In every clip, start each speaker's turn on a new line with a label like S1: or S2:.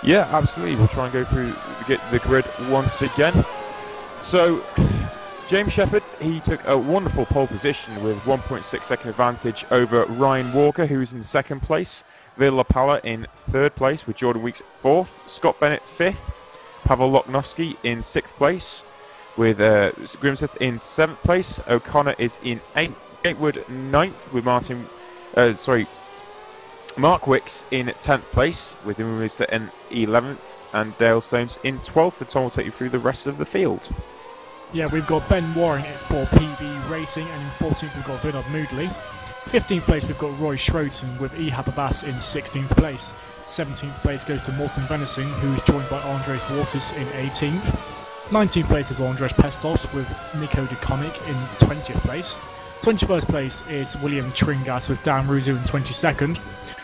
S1: Yeah, absolutely. We'll try and go through the grid once again. So, James Shepherd, he took a wonderful pole position with 1.6 second advantage over Ryan Walker, who's in second place. Villa Palla in third place with Jordan Weeks fourth. Scott Bennett fifth. Pavel Loknovsky in sixth place with Grimseth in seventh place. O'Connor is in eighth. Gatewood ninth with Mark Wicks in 10th place with Mr. in 11th and Dale Stones in 12th. And Tom will take you through the rest of the field.
S2: Yeah, we've got Ben Warren for PB Racing, and in 14th we've got Vinod Moodley. 15th place we've got Roy Schroten with Ehab Abbas in 16th place. 17th place goes to Morten Vennesing, who's joined by Andres Waters in 18th. 19th place is Andres Pestos with Nico DeConnick in 20th place. 21st place is William Tringas with Dan Ruzu in 22nd.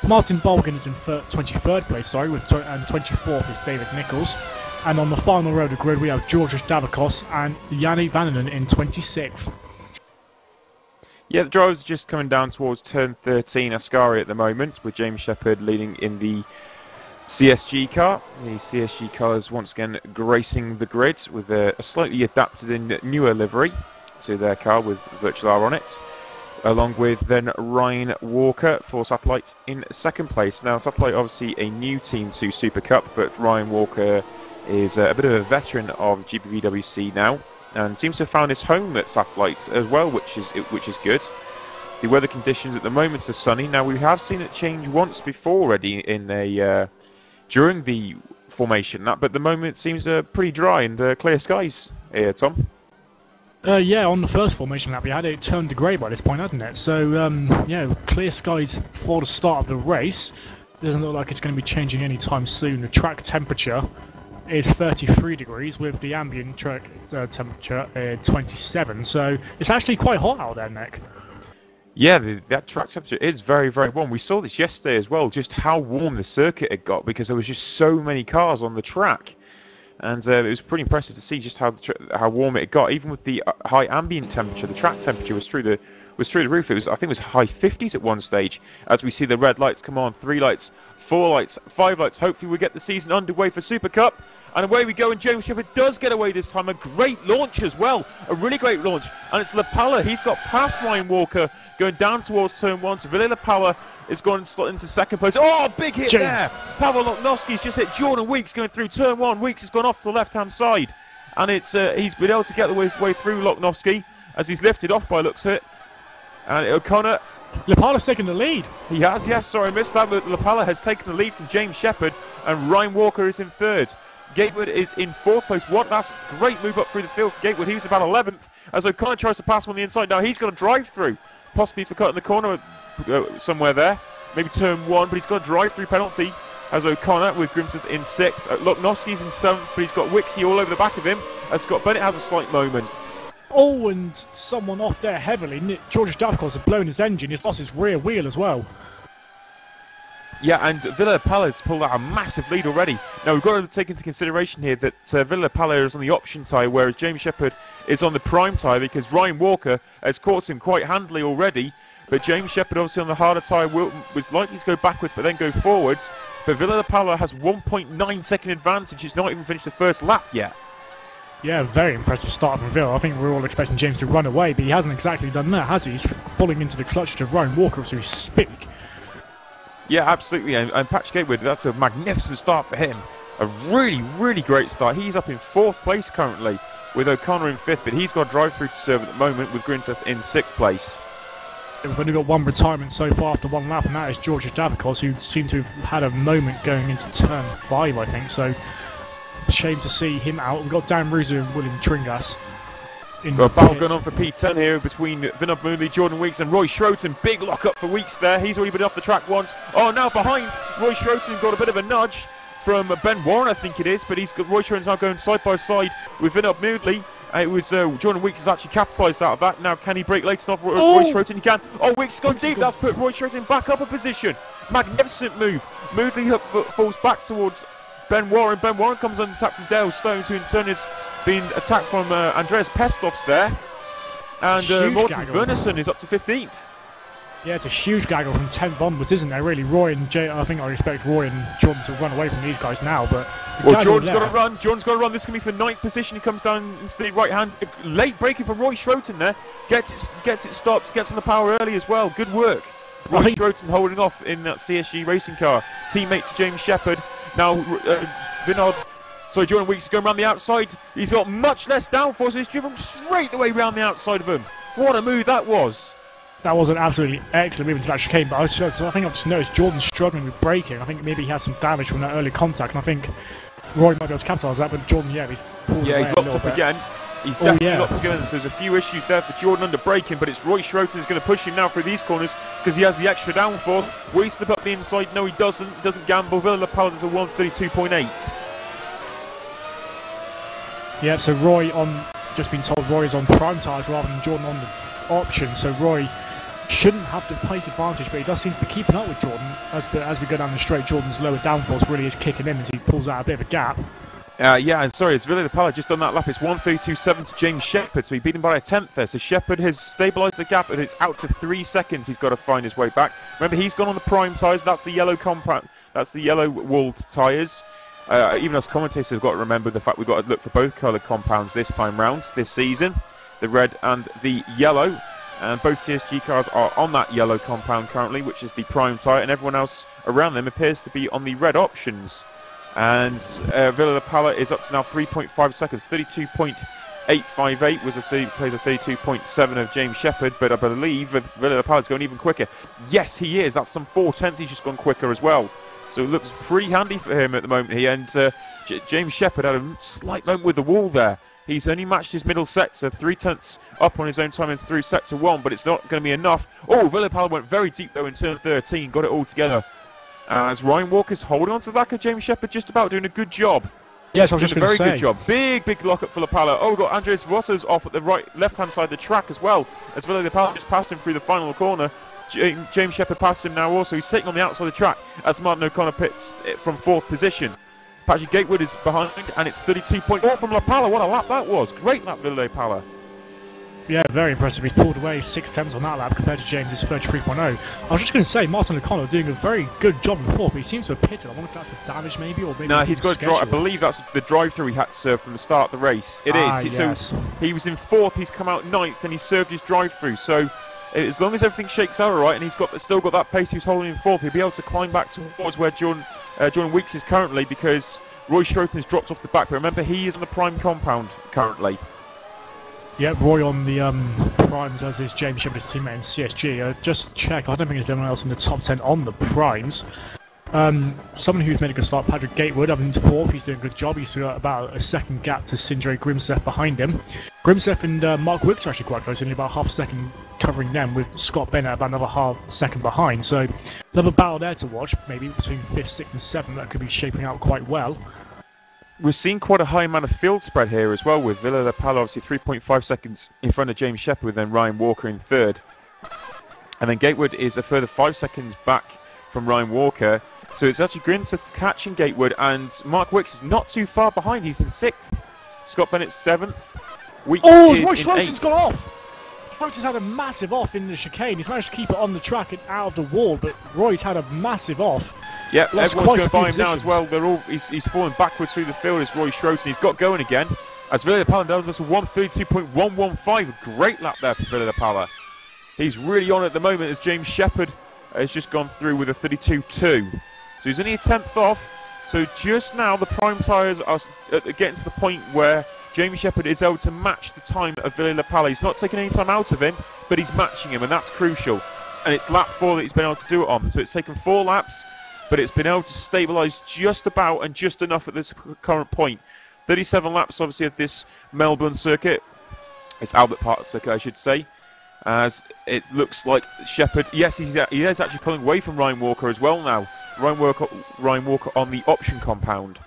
S2: Martin Bolgan is in 23rd place, and 24th is David Nichols. And on the final row of the grid we have Georgios Davakos and Yanni Vananen in 26th.
S1: Yeah, the drivers are just coming down towards turn 13 Ascari at the moment, with James Shepherd leading in the CSG car. The CSG car is once again gracing the grid with a slightly adapted and newer livery to their car with Virtual R on it, along with then Ryan Walker for Satellite in second place. Now, Satellite obviously a new team to Supercup, but Ryan Walker is a bit of a veteran of GPVWC now, and seems to have found his home at Satellite as well, which is good. The weather conditions at the moment are sunny. Now, we have seen it change once before already in during the formation, but the moment it seems pretty dry and clear skies here, Tom.
S2: Yeah, on the first formation lap we had, it turned to grey by this point, hadn't it? So, yeah, clear skies for the start of the race. It doesn't look like it's going to be changing anytime soon. The track temperature is 33 degrees with the ambient track temperature 27, so it's actually quite hot out there, Nick.
S1: Yeah, that track temperature is very, very warm. We saw this yesterday as well, just how warm the circuit had got because there was just so many cars on the track. And it was pretty impressive to see just how warm it got. Even with the high ambient temperature, the track temperature was through the roof. I think it was high 50s at one stage. As we see the red lights come on, 3 lights, 4 lights, 5 lights. Hopefully we get the season underway for Super Cup. And away we go, and James Shepherd does get away this time. A great launch as well, a really great launch. And it's Lapala. He's got past Ryan Walker, going down towards turn 1. So Ville Lapala is going into second place. Oh, big hit there! Pavel Loknovsky's just hit Jordan Weeks going through turn 1. Weeks has gone off to the left-hand side. And he's been able to get his way through Loknovsky as he's lifted off by looks of it. And O'Connor...
S2: Lapala's taken the lead.
S1: He has, yes. Sorry, I missed that. But Lapala has taken the lead from James Shepherd. And Ryan Walker is in third. Gatewood is in fourth place. That's a great move up through the field for Gatewood. He was about 11th as O'Connor tries to pass him on the inside. Now he's got to drive through, possibly for cutting the corner somewhere there. Maybe turn 1, but he's got a drive-through penalty as O'Connor with Grimseth in 6th. Loknovsky's in 7th, but he's got Wixie all over the back of him as Scott Bennett has a slight moment.
S2: Oh, and someone off there heavily. Georgios Davakos has blown his engine. He's lost his rear wheel as well.
S1: Yeah, and Ville Lapala has pulled out a massive lead already. Now, we've got to take into consideration here that Ville Lapala is on the option tyre, whereas James Shepherd is on the prime tyre because Ryan Walker has caught him quite handily already. But James Shepherd, obviously on the harder tyre, was likely to go backwards but then go forwards. But Ville Lapala has 1.9 second advantage. He's not even finished the first lap yet.
S2: Yeah, very impressive start from Ville. I think we're all expecting James to run away, but he hasn't exactly done that, has he? He's falling into the clutch to Ryan Walker as we speak.
S1: Yeah, absolutely. And Patrick Gatewood, that's a magnificent start for him. A really, really great start. He's up in 4th place currently with O'Connor in 5th, but he's got a drive-through to serve at the moment with Grimseth in 6th place.
S2: We've only got one retirement so far after one lap, and that is Georgios Davakos, who seemed to have had a moment going into turn 5, I think. So, shame to see him out. We've got Dan Ruzu and William Tringas.
S1: Got a battle going on for P10 here between Vinod Moonley, Jordan Weeks and Roy Schroten. Big lock-up for Weeks there. He's already been off the track once. Oh, now behind. Roy Schroten got a bit of a nudge from Ben Warren, I think it is. But Roy Schroten's now going side by side with Vinod Moonley. It was Jordan Weeks has actually capitalised out of that. Now, can he break late off Roy Schroten? He can. Oh, Weeks has gone deep. That's put Roy Schroten back up a position. Magnificent move. Moonley falls back towards Ben Warren. Ben Warren comes on attack from Dale Stones, who in turn is being attacked from Andreas Pestovs there. And Morten Vernesson is up to 15th.
S2: Yeah, it's a huge gaggle from 10th onwards, isn't there, really? Roy and Jay, I think I expect Roy and Jordan to run away from these guys now, but...
S1: Well, Jordan's got to run. Jordan's got to run. This is going to be for 9th position. He comes down into the right hand. Late braking for Roy Schroten there. Gets it stopped. Gets on the power early as well. Good work. Roy Schroten holding off in that CSG racing car. Teammate to James Shepherd. Now, Jordan Weeks is going around the outside. He's got much less downforce. He's driven straight the way around the outside of him. What a move that was.
S2: That was an absolutely excellent move into that chicane, but I think I've just noticed Jordan's struggling with braking. I think maybe he has some damage from that early contact, and I think Roy might be able to capitalise that, but Jordan, yeah, he's pulled away
S1: he's locked up again. He's definitely locked again, so there's a few issues there for Jordan under braking, but it's Roy Schroten who's going to push him now through these corners because he has the extra downforce. Will he slip up the inside? No, he doesn't. He doesn't gamble. Villa Pala does a 132.8.
S2: Yeah, so Roy just been told Roy is on prime tyres rather than Jordan on the option, so Roy shouldn't have the pace advantage, but he does seem to be keeping up with Jordan. As we go down the straight, Jordan's lower downforce really is kicking in as he pulls out a bit of a gap.
S1: Yeah, and sorry, it's Villa Pala just on that lap. It's 132.7 to James Shepherd, so he beat him by a 10th there. So Shepherd has stabilised the gap, and it's out to 3 seconds. He's got to find his way back. Remember, he's gone on the prime tyres. That's the yellow compound. That's the yellow walled tyres. Even us commentators have got to remember the fact we've got to look for both colour compounds this time round, this season, the red and the yellow. And both CSG cars are on that yellow compound currently, which is the prime tyre, and everyone else around them appears to be on the red options. And Villa Pala is up to now 3.5 seconds. 32.858 was plays a 32.7 of James Shepherd, but I believe Villa Pala is going even quicker. Yes, he is. That's some 4/10. He's just gone quicker as well. So it looks pretty handy for him at the moment here. And James Shepherd had a slight moment with the wall there. He's only matched his middle sector, 3/10 up on his own time and through sector 1, but it's not going to be enough. Oh, Villa Pala went very deep though in turn 13, got it all together. As Ryan Walker's holding on to the back of James Shepherd, just about doing a good job.
S2: Yes, I was just going to say.
S1: Very good job. Big lock up for La Pala. Oh, we've got Andres Votto's off at the left-hand side of the track as well, as Villa Pala just passed him through the final corner. James Shepherd passed him now also. He's sitting on the outside of the track as Martin O'Connor pits from 4th position. Patrick Gatewood is behind, and it's 32.4 from La Pala. What a lap that was. Great lap, Villa Pala.
S2: Yeah, very impressive. He's pulled away 6/10 on that lap compared to James's 33.0. I was just going to say, Martin O'Connor doing a very good job in 4th, but he seems to have pitted. I wonder if that's for damage maybe, or maybe...
S1: No, he's got to drive. I believe that's the drive-through he had to serve from the start of the race. It is.
S2: Yes.
S1: So he was in 4th, he's come out 9th, and he served his drive-through. So as long as everything shakes out all right, and he's still got that pace he was holding in 4th, he'll be able to climb back towards where Jordan Weeks is currently, because Roy Schroten's dropped off the back. But remember, he is on the prime compound currently.
S2: Yeah, Roy on the primes, as is James Shepherd's teammate in CSG. Just check, I don't think there's anyone else in the top 10 on the primes. Someone who's made a good start, Patrick Gatewood, up into 4th. He's doing a good job. He's got about a second gap to Sindre Grimseth behind him. Grimseth and Mark Wicks are actually quite close, only about half a second covering them, with Scott Bennett about another half second behind. So another battle there to watch, maybe between 5th, 6th and 7th. That could be shaping out quite well.
S1: We're seeing quite a high amount of field spread here as well, with Villa Pala obviously 3.5 seconds in front of James Shepherd, with then Ryan Walker in 3rd. And then Gatewood is a further 5 seconds back from Ryan Walker. So it's actually Grimseth catching Gatewood, and Mark Wicks is not too far behind. He's in 6th. Scott Bennett's 7th. Weeks
S2: Roy Schroten's gone off! Schroten's had a massive off in the chicane. He's managed to keep it on the track and out of the wall, but Roy's had a massive off.
S1: Yeah, everyone's going by him now as well. He's falling backwards through the field as Roy Schroten. He's got going again. As Villa Pala does a 132.115. A great lap there for Villa Pala. He's really on at the moment as James Shepherd has just gone through with a 32.2. So he's only a 10th off. So just now the prime tyres are getting to the point where James Shepherd is able to match the time of Villa Pala. He's not taking any time out of him, but he's matching him, and that's crucial. And it's lap 4 that he's been able to do it on. So it's taken 4 laps, but it's been able to stabilise just about and just enough at this current point. 37 laps, obviously, at this Melbourne circuit. It's Albert Park circuit, I should say. As it looks like Shepherd, yes, he is actually pulling away from Ryan Walker as well now. Ryan Walker on the option compound.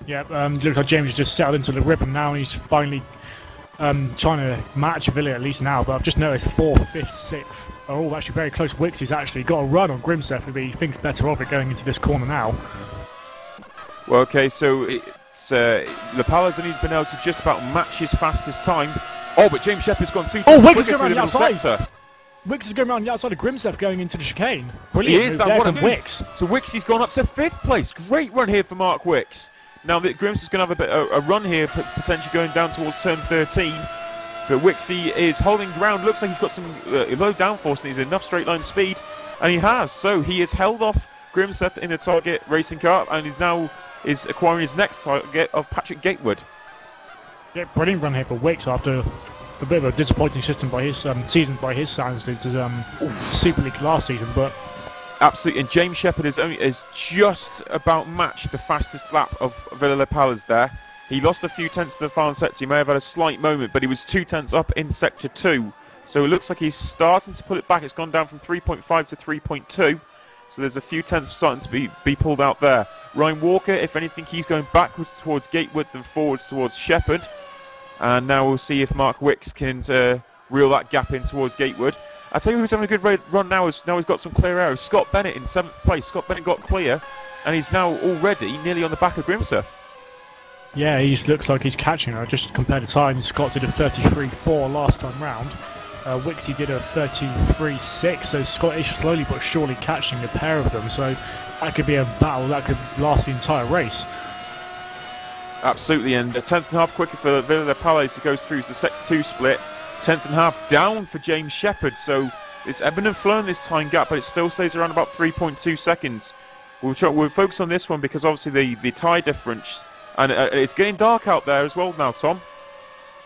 S2: Yeah, looks like James just settled into the rhythm now, and he's finally trying to match Villa at least now. But I've just noticed 4th, 5th, 6th are all actually very close. Wicks has actually got a run on Grimseth, but he thinks better of it going into this corner now.
S1: Well, okay, so it's La Pala's only been able to just about match his fastest time. Oh, but James Shepherd's gone too.
S2: Oh, Wicks is going around the outside. Wicks is going around the outside of Grimseth going into the chicane.
S1: He
S2: Brilliant
S1: is,
S2: move
S1: that
S2: there
S1: what a
S2: from
S1: move.
S2: Wicks.
S1: So Wixie's gone up to 5th place. Great run here for Mark Wicks. Now that Grims is going to have a run here, potentially going down towards turn 13. But Wixie is holding ground. Looks like he's got some low downforce and he's enough straight line speed. And he has. So he has held off Grimseth in the target racing car and he's now acquiring his next target of Patrick Gatewood.
S2: Yeah, brilliant run here for Wicks after a bit of a disappointing season by his standards. It's Super League last season, but
S1: absolutely. And James Shepherd is just about matched the fastest lap of Villa Pala's there. He lost a few tenths to the final sector. He may have had a slight moment, but he was 2 tenths up in sector 2. So it looks like he's starting to pull it back. It's gone down from 3.5 to 3.2. So there's a few tenths starting to be pulled out there. Ryan Walker, if anything, he's going backwards towards Gatewood than forwards towards Shepherd. And now we'll see if Mark Wicks can reel that gap in towards Gatewood. I tell you who's having a good run now. Now he's got some clear areas. Scott Bennett in 7th place. Scott Bennett got clear, and he's now already nearly on the back of Grimseth.
S2: yeah, he looks like he's catching her. Just compared to time, Scott did a 33.4 last time round. Wixie did a 33.6, so Scott is slowly but surely catching the pair of them. So that could be a battle that could last the entire race.
S1: Absolutely, and a tenth and a half quicker for Villa Palace. It goes through the sector 2 split. Tenth and a half down for James Shepherd. So it's ebbing and flowing this time gap, but it still stays around about 3.2 seconds. We'll focus on this one because obviously the tyre difference, and it's getting dark out there as well now, Tom.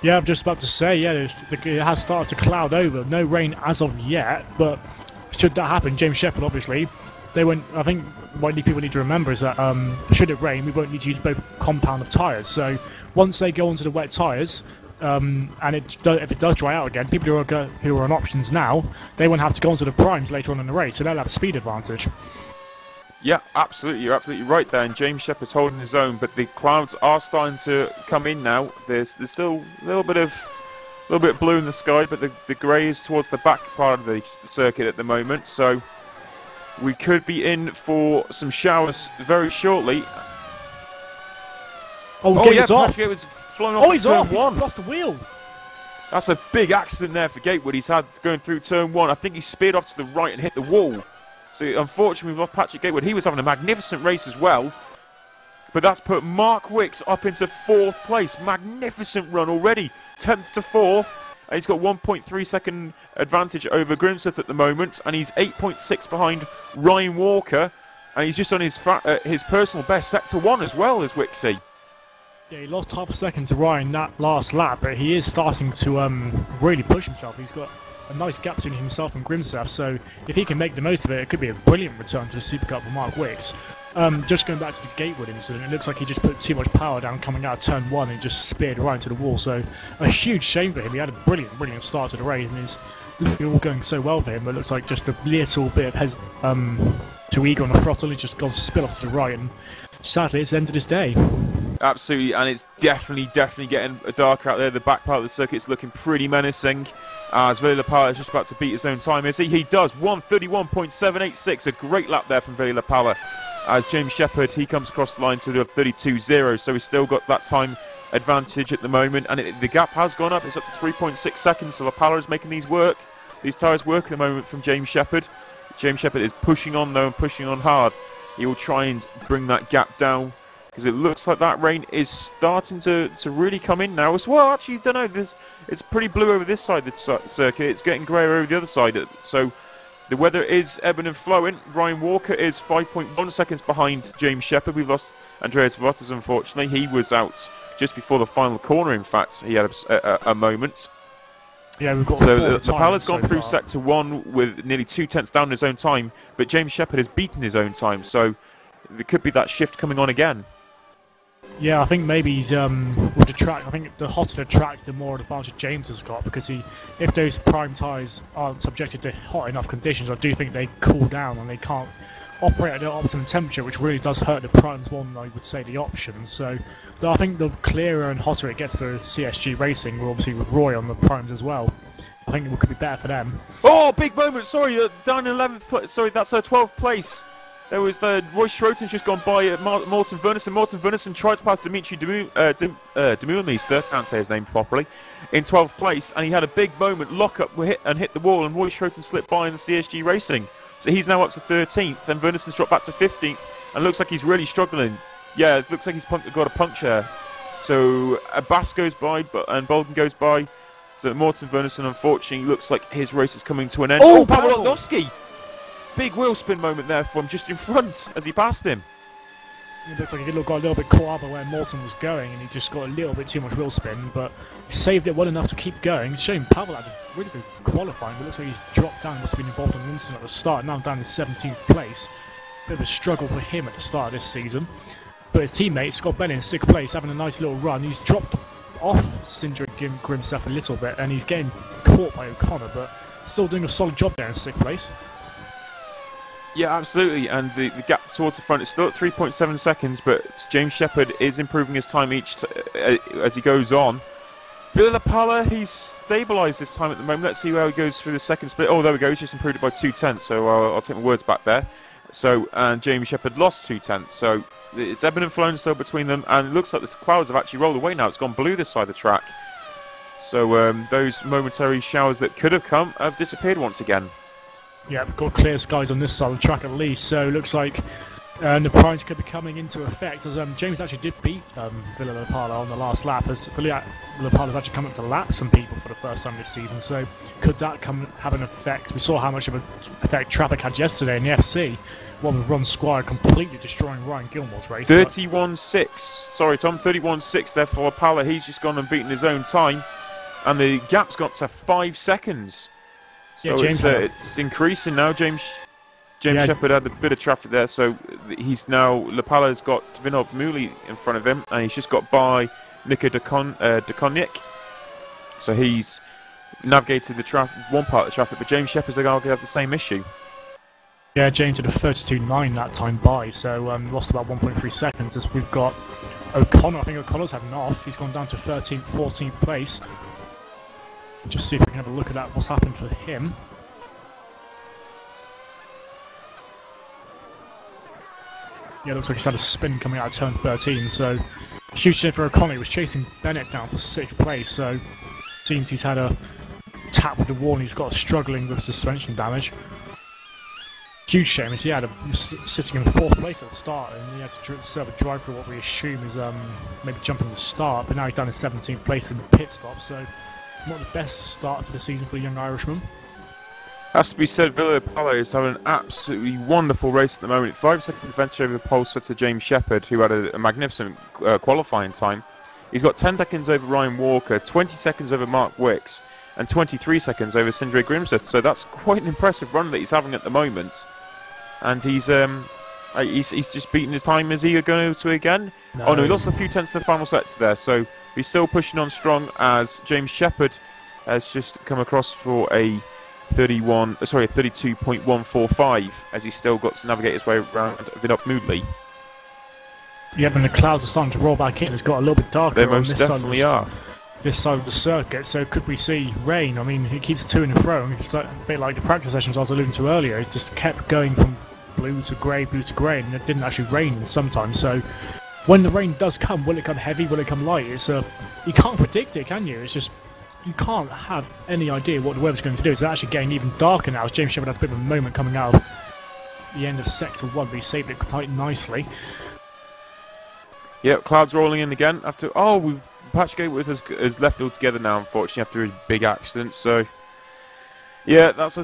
S2: Yeah, I'm just about to say, yeah, it has started to cloud over. No rain as of yet, but should that happen, James Shepherd obviously, they won't. I think what people need to remember is that should it rain, we won't need to use both compound of tyres. So once they go onto the wet tyres, and if it does dry out again, people who are on options now, they won't have to go onto the primes later on in the race, so they'll have a speed advantage.
S1: Yeah, absolutely. You're absolutely right there. And James Shepherd's holding his own, but the clouds are starting to come in now. There's still a little bit of blue in the sky, but the grey is towards the back part of the circuit at the moment. So we could be in for some showers very shortly.
S2: Gatewood's off.
S1: Patrick Gatewood's flown off.
S2: He's off. He's lost the wheel.
S1: That's a big accident there for Gatewood. He's had going through turn 1. I think he speared off to the right and hit the wall. So unfortunately we've lost Patrick Gatewood. He was having a magnificent race as well. But that's put Mark Wicks up into 4th place. Magnificent run already. 10th to 4th. And he's got 1.3 second advantage over Grimseth at the moment. And he's 8.6 behind Ryan Walker. And he's just on his personal best, sector 1 as well as Wixie.
S2: Yeah, he lost half a second to Ryan that last lap, but he is starting to really push himself. He's got a nice gap between himself and Grimseth, so if he can make the most of it, it could be a brilliant return to the Supercup for Mark Wicks. Just going back to the Gatewood incident, it looks like he just put too much power down coming out of turn 1 and just speared right into the wall, so a huge shame for him. He had a brilliant start to the race and it's all going so well for him, but it looks like just a little bit of too eager on the throttle. He's just gone to spill off to the right, and sadly it's the end of this day.
S1: Absolutely, and it's definitely getting darker out there. The back part of the circuit's looking pretty menacing. As Villa Pala is just about to beat his own time, is he? He does. 1:31.786. A great lap there from Villa Pala. As James Shepherd, he comes across the line to the 32.0, so he's still got that time advantage at the moment. And the gap has gone up. It's up to 3.6 seconds, so Pala is making these tyres work at the moment from James Shepherd. James Shepherd is pushing on, though, and pushing on hard. He will try and bring that gap down, because it looks like that rain is starting to really come in now as well. Actually, don't know. It's pretty blue over this side of the circuit. It's getting grey over the other side. So the weather is ebbing and flowing. Ryan Walker is 5.1 seconds behind James Shepherd. We've lost Andreas Vottas, unfortunately. He was out just before the final corner, in fact. He had a moment.
S2: Yeah, we've got
S1: so the Pala's gone through
S2: far.
S1: sector 1 with nearly 2 tenths down in his own time, but James Shepherd has beaten his own time. So there could be that shift coming on again.
S2: Yeah, I think maybe he's with the track. I think the hotter the track, the more advantage James has got, because if those prime tyres aren't subjected to hot enough conditions, I do think they cool down and they can't operate at the optimum temperature, which really does hurt the primes more than I would say the options. So I think the clearer and hotter it gets for CSG Racing, well, obviously with Roy on the primes as well, I think it could be better for them.
S1: Oh, big moment! Sorry, down in 11th place. Sorry, that's 12th place. There was Roy Schroeten's just gone by Morten Vernessen. Morten Vernessen tried to pass Dimitri Demurmeister, can't say his name properly, in 12th place, and he had a big moment, lock up, hit the wall, and Roy Schroeten slipped by in the CSG Racing. So he's now up to 13th, and Vernessen's dropped back to 15th, and looks like he's really struggling. Yeah, it looks like he's got a puncture. So Abbas goes by, and Bolden goes by. So Morten Vernessen, unfortunately, looks like his race is coming to an end. Oh, Pavel Lotnowski! Big wheel spin moment there from just in front as he passed him.
S2: It looks like he got a little bit caught up by where Morton was going, and he just got a little bit too much wheel spin, but he saved it well enough to keep going. It's showing Pavel had a really good qualifying, but it looks like he's dropped down. Must have been involved in an incident at the start. Now down in 17th place. Bit of a struggle for him at the start of this season. But his teammate, Scott Bennett, in 6th place, having a nice little run. He's dropped off Sindre Grimseth a little bit, and he's getting caught by O'Connor, but still doing a solid job there in 6th place.
S1: Yeah, absolutely, and the gap towards the front is still at 3.7 seconds, but James Shepherd is improving his time as he goes on. Villapalla, he's stabilised this time at the moment. Let's see how he goes through the second split. Oh, there we go, he's just improved it by 0.2, so I'll take my words back there. So, and James Shepherd lost 0.2, so it's ebbing and flowing still between them, and it looks like the clouds have actually rolled away now. It's gone blue this side of the track. So those momentary showers that could have come have disappeared once again.
S2: Yeah, we've got clear skies on this side of the track at least, so it looks like the primes could be coming into effect, as James actually did beat Villapalla on the last lap, as Villapalla's actually come up to lap some people for the first time this season, so could that have an effect? We saw how much of an effect traffic had yesterday in the FC, one with Ron Squire completely destroying Ryan Gilmore's race.
S1: 31.6, sorry Tom, 31.6 there for Palla. He's just gone and beaten his own time, and the gap's got to 5 seconds. So yeah, it's increasing now. James Shepherd had a bit of traffic there, so he's now, Lapalla's got Vinod Mooley in front of him, and he's just got by Niko Dekonic. So he's navigated the one part of the traffic, but James Shepherd's going to have the same issue.
S2: Yeah, James did a 32.9 that time by, so lost about 1.3 seconds. As we've got O'Connor, I think O'Connor's had an off. He's gone down to 13th, 14th place. Just see if we can have a look at that, what's happened for him. Yeah, looks like he's had a spin coming out of turn 13, so huge shame for O'Connor. He was chasing Bennett down for 6th place, so seems he's had a tap with the wall and he's got struggling with suspension damage. Huge shame, as he was sitting in 4th place at the start, and he had to serve a drive for what we assume is maybe jumping the start, but now he's down in 17th place in the pit stop, so not the best start to the season for the young Irishman.
S1: Has to be said, Villapalla is having an absolutely wonderful race at the moment. 5 seconds advantage over the pole set to James Shepherd, who had a magnificent qualifying time. He's got 10 seconds over Ryan Walker, 20 seconds over Mark Wicks, and 23 seconds over Sindre Grimseth. So that's quite an impressive run that he's having at the moment. And he's just beaten his time. Is he going to again? No. Oh no, he lost a few tenths in the final set there. So he's still pushing on strong, as James Shepherd has just come across for a 32.145, as he's still got to navigate his way around Vinod Moodley.
S2: Yeah, and the clouds are starting to roll back in. It's got a little bit darker.
S1: They most definitely are.
S2: This side of the circuit, so could we see rain? I mean, it keeps to and fro. It's like, a bit like the practice sessions I was alluding to earlier. It just kept going from blue to grey, and it didn't actually rain sometimes. So when the rain does come, will it come heavy? Will it come light? You can't predict it, can you? It's just, you can't have any idea what the weather's going to do. It's actually getting even darker now, as James Shepherd had a bit of a moment coming out of the end of Sector 1, but he saved it quite nicely.
S1: Yep, clouds rolling in again. Patchgate has left altogether now, unfortunately, after his big accident. So, yeah, that's